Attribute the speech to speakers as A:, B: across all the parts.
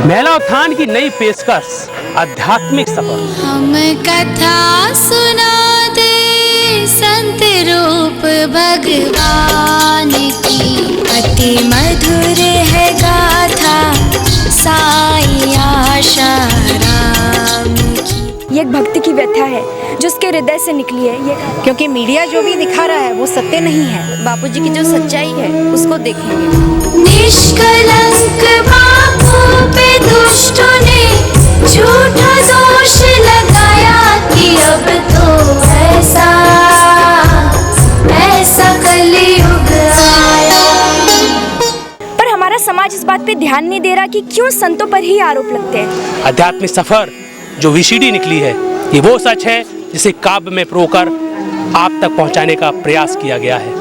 A: महिला उत्थान की नई पेशकश आध्यात्मिक सफर।
B: हम कथा सुना दे संत रूप भगवान की, अति मधुर है गाथा साई आशा राम की।
C: ये एक भक्ति की व्यथा है जो उसके हृदय से निकली है। ये
D: क्योंकि मीडिया जो भी दिखा रहा है वो सत्य नहीं है।
C: बापूजी की जो सच्चाई है उसको देखेंगे।
B: निष्कलंक बापू पे दुष्टों ने झूठा दोष लगाया कि अब तो ऐसा कलयुग आया।
C: पर हमारा समाज इस बात पे ध्यान नहीं दे रहा कि क्यों संतों पर ही आरोप लगते हैं।
A: आध्यात्मिक सफर जो वीसीडी निकली है, ये वो सच है जिसे काव्य में परोकर आप तक पहुंचाने का प्रयास किया गया है।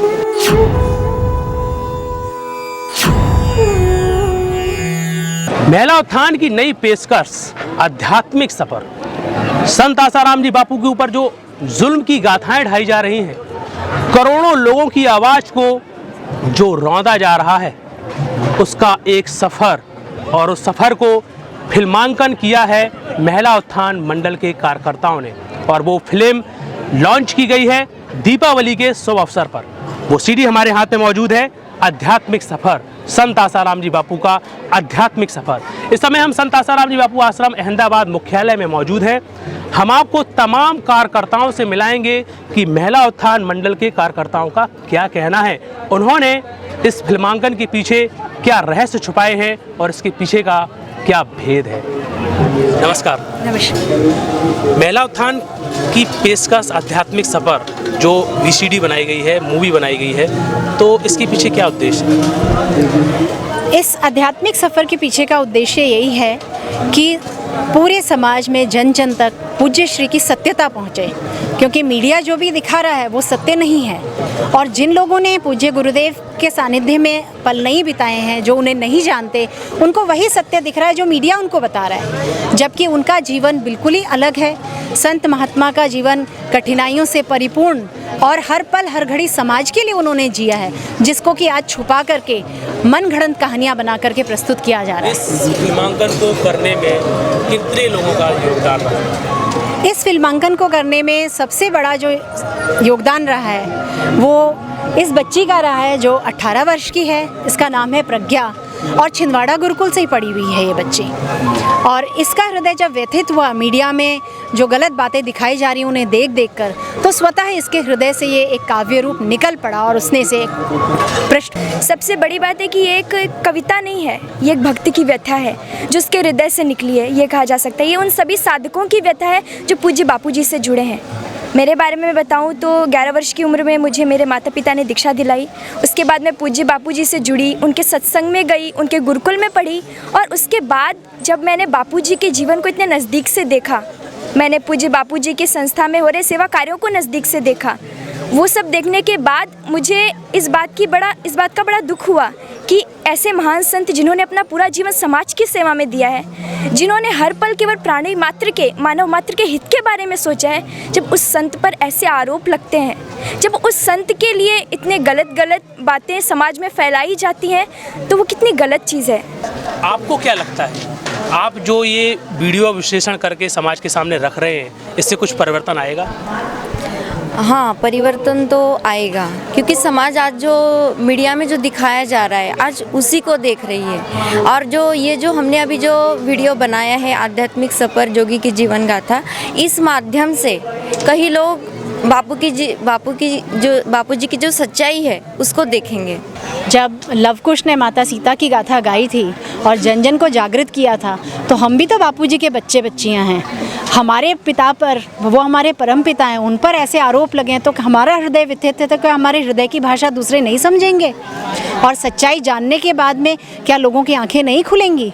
A: महिला उत्थान की नई पेशकश आध्यात्मिक सफर। संत आसाराम जी बापू के ऊपर जो जुल्म की गाथाएं ढाई जा रही हैं, करोड़ों लोगों की आवाज को जो रौंदा जा रहा है, उसका एक सफर, और उस सफर को फिल्मांकन किया है महिला उत्थान मंडल के कार्यकर्ताओं ने, और वो फिल्म लॉन्च की गई है दीपावली के शुभ अवसर पर। वो सीडी हमारे हाथ में मौजूद है, आध्यात्मिक सफर, संत आसाराम जी बापू का आध्यात्मिक सफर। इस समय हम संत आसाराम जी बापू आश्रम अहमदाबाद मुख्यालय में मौजूद हैं। हम आपको तमाम कार्यकर्ताओं से मिलाएंगे कि महिला उत्थान मंडल के कार्यकर्ताओं का क्या कहना है, उन्होंने इस फिल्मांकन के पीछे क्या रहस्य छुपाए हैं और इसके पीछे का क्या भेद है। नमस्कार।
D: नमस्कार।
A: महिला उत्थान की पेशकश आध्यात्मिक सफर जो वीसीडी बनाई गई है, मूवी बनाई गई है, तो इसके पीछे क्या उद्देश्य है?
D: इस आध्यात्मिक सफ़र के पीछे का उद्देश्य यही है कि पूरे समाज में जन जन तक पूज्य श्री की सत्यता पहुँचे, क्योंकि मीडिया जो भी दिखा रहा है वो सत्य नहीं है। और जिन लोगों ने पूज्य गुरुदेव के सानिध्य में पल नहीं बिताए हैं, जो उन्हें नहीं जानते, उनको वही सत्य दिख रहा है जो मीडिया उनको बता रहा है, जबकि उनका जीवन बिल्कुल ही अलग है। संत महात्मा का जीवन कठिनाइयों से परिपूर्ण और हर पल हर घड़ी समाज के लिए उन्होंने जिया है, जिसको कि आज छुपा करके मन घड़ंत कहानियाँ बना करके प्रस्तुत किया जा रहा है।
A: इस फिल्मांकन को करने में कितने लोगों का योगदान रहा?
D: इस फिल्मांकन को करने में सबसे बड़ा जो योगदान रहा है वो इस बच्ची का रहा है, जो 18 वर्ष की है। इसका नाम है प्रज्ञा, और छिंदवाड़ा गुरुकुल से ही पढ़ी हुई है ये बच्ची। और इसका हृदय जब व्यथित हुआ मीडिया में जो गलत बातें दिखाई जा रही उन्हें देख देख कर, तो स्वतः इसके हृदय से ये एक काव्य रूप निकल पड़ा और उसने से एक प्रश्न।
C: सबसे बड़ी बात है कि ये एक कविता नहीं है, ये एक भक्ति की व्यथा है जो उसके हृदय से निकली है, ये कहा जा सकता है। ये उन सभी साधकों की व्यथा है जो पूज्य बापूजी से जुड़े हैं। मेरे बारे में बताऊं तो 11 वर्ष की उम्र में मुझे मेरे माता पिता ने दीक्षा दिलाई। उसके बाद मैं पूज्य बापूजी से जुड़ी, उनके सत्संग में गई, उनके गुरुकुल में पढ़ी, और उसके बाद जब मैंने बापूजी के जीवन को इतने नज़दीक से देखा, मैंने पूज्य बापूजी की संस्था में हो रहे सेवा कार्यों को नज़दीक से देखा, वो सब देखने के बाद मुझे इस बात का बड़ा दुख हुआ कि ऐसे महान संत जिन्होंने अपना पूरा जीवन समाज की सेवा में दिया है, जिन्होंने हर पल केवल प्राणी मात्र के, मानव मात्र के हित के बारे में सोचा है, जब उस संत पर ऐसे आरोप लगते हैं, जब उस संत के लिए इतने गलत बातें समाज में फैलाई जाती हैं, तो वो कितनी गलत चीज़ है।
A: आपको क्या लगता है, आप जो ये वीडियो विश्लेषण करके समाज के सामने रख रहे हैं, इससे कुछ परिवर्तन आएगा?
E: हाँ, परिवर्तन तो आएगा, क्योंकि समाज आज जो मीडिया में जो दिखाया जा रहा है आज उसी को देख रही है। और जो हमने अभी जो वीडियो बनाया है आध्यात्मिक सफर जोगी की जीवन गाथा, इस माध्यम से कई लोग बापूजी की जो सच्चाई है उसको देखेंगे।
D: जब लव कुश ने माता सीता की गाथा गाई थी और जन जन को जागृत किया था, तो हम भी तो बापूजी के बच्चे बच्चियां हैं। हमारे पिता पर, वो हमारे परम पिता हैं, उन पर ऐसे आरोप लगे हैं तो हमारा हृदय व्यथित है, तो क्या हमारे हृदय की भाषा दूसरे नहीं समझेंगे? और सच्चाई जानने के बाद में क्या लोगों की आंखें नहीं खुलेंगी?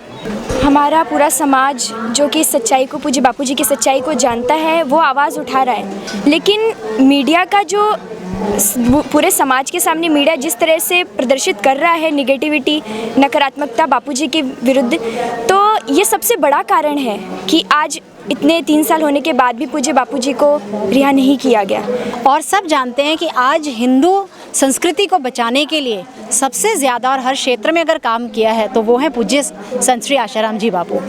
C: हमारा पूरा समाज जो कि सच्चाई को, पूज्य बापूजी की सच्चाई को जानता है, वो आवाज़ उठा रहा है, लेकिन मीडिया का जो पूरे समाज के सामने मीडिया जिस तरह से प्रदर्शित कर रहा है निगेटिविटी, नकारात्मकता बापूजी के विरुद्ध, तो ये सबसे बड़ा कारण है कि आज इतने 3 साल होने के बाद भी पूज्य बापूजी को रिहा नहीं किया गया।
D: और सब जानते हैं कि आज हिंदू संस्कृति को बचाने के लिए सबसे ज़्यादा और हर क्षेत्र में अगर काम किया है तो वो है पूज्य संत श्री आशाराम जी बापू।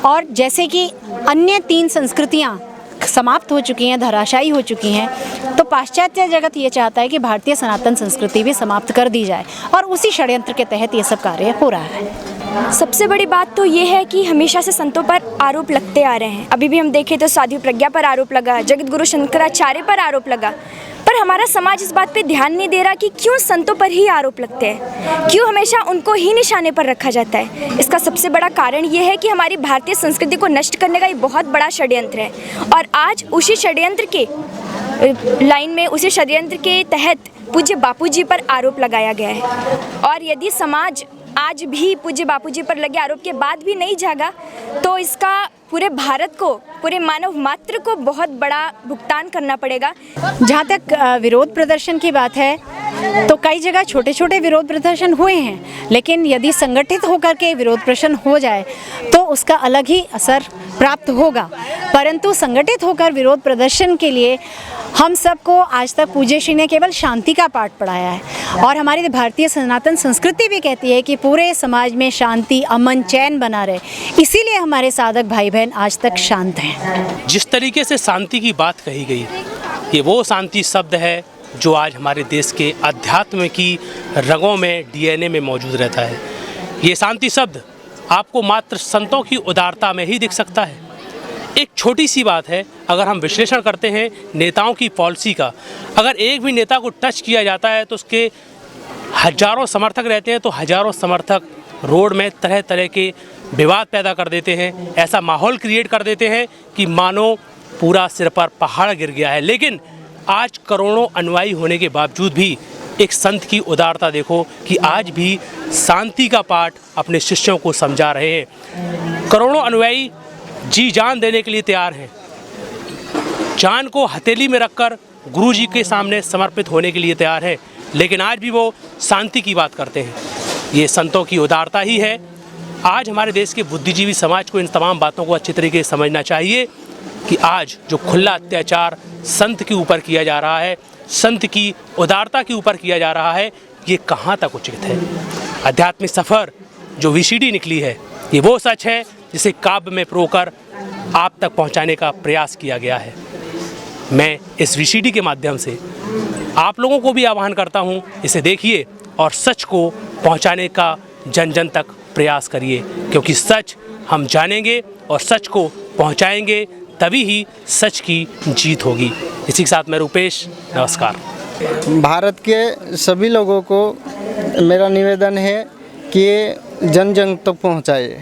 D: और जैसे कि अन्य 3 संस्कृतियाँ समाप्त हो चुकी हैं, धराशायी हो चुकी हैं, तो पाश्चात्य जगत ये चाहता है कि भारतीय सनातन संस्कृति भी समाप्त कर दी जाए और उसी षड्यंत्र के तहत ये सब कार्य हो रहा है।
C: सबसे बड़ी बात तो ये है कि हमेशा से संतों पर आरोप लगते आ रहे हैं। अभी भी हम देखें तो साध्वी प्रज्ञा पर आरोप लगा, जगत गुरु शंकराचार्य पर आरोप लगा, पर हमारा समाज इस बात पे ध्यान नहीं दे रहा कि क्यों संतों पर ही आरोप लगते हैं, क्यों हमेशा उनको ही निशाने पर रखा जाता है। इसका सबसे बड़ा कारण ये है कि हमारी भारतीय संस्कृति को नष्ट करने का ये बहुत बड़ा षड्यंत्र है और आज उसी षड्यंत्र के लाइन में, उसी षड्यंत्र के तहत पूज्य बापूजी पर आरोप लगाया गया है। और यदि समाज आज भी पूज्य बापूजी पर लगे आरोप के बाद भी नहीं जागा तो इसका पूरे भारत को, पूरे मानव मात्र को बहुत बड़ा भुगतान करना पड़ेगा।
D: जहाँ तक विरोध प्रदर्शन की बात है तो कई जगह छोटे छोटे विरोध प्रदर्शन हुए हैं, लेकिन यदि संगठित होकर के विरोध प्रदर्शन हो जाए तो उसका अलग ही असर प्राप्त होगा। परंतु संगठित होकर विरोध प्रदर्शन के लिए हम सबको आज तक पूज्य श्री ने केवल शांति का पाठ पढ़ाया है और हमारी भारतीय सनातन संस्कृति भी कहती है कि पूरे समाज में शांति, अमन, चैन बना रहे, इसीलिए हमारे साधक भाई बहन आज तक शांत हैं।
A: जिस तरीके से शांति की बात कही गई, ये वो शांति शब्द है जो आज हमारे देश के अध्यात्म की रगों में, DNA में मौजूद रहता है। ये शांति शब्द आपको मात्र संतों की उदारता में ही दिख सकता है। एक छोटी सी बात है, अगर हम विश्लेषण करते हैं नेताओं की पॉलिसी का, अगर एक भी नेता को टच किया जाता है तो उसके हजारों समर्थक रहते हैं, तो हजारों समर्थक रोड में तरह तरह के विवाद पैदा कर देते हैं, ऐसा माहौल क्रिएट कर देते हैं कि मानो पूरा सिर पर पहाड़ गिर गया है। लेकिन आज करोड़ों अनुयायी होने के बावजूद भी एक संत की उदारता देखो कि आज भी शांति का पाठ अपने शिष्यों को समझा रहे हैं। करोड़ों अनुयायी जी जान देने के लिए तैयार हैं, जान को हथेली में रखकर गुरु जी के सामने समर्पित होने के लिए तैयार है, लेकिन आज भी वो शांति की बात करते हैं। ये संतों की उदारता ही है। आज हमारे देश के बुद्धिजीवी समाज को इन तमाम बातों को अच्छी तरीके से समझना चाहिए कि आज जो खुला अत्याचार संत के ऊपर किया जा रहा है, संत की उदारता के ऊपर किया जा रहा है, ये कहाँ तक उचित है। आध्यात्मिक सफ़र जो VCD निकली है, ये वो सच है जिसे काव्य में परोकर आप तक पहुंचाने का प्रयास किया गया है। मैं इस VCD के माध्यम से आप लोगों को भी आह्वान करता हूं, इसे देखिए और सच को पहुंचाने का जन जन तक प्रयास करिए, क्योंकि सच हम जानेंगे और सच को पहुंचाएंगे, तभी ही सच की जीत होगी। इसी के साथ मैं रूपेश, नमस्कार।
F: भारत के सभी लोगों को मेरा निवेदन है कि ये जन जन तक पहुंचाए।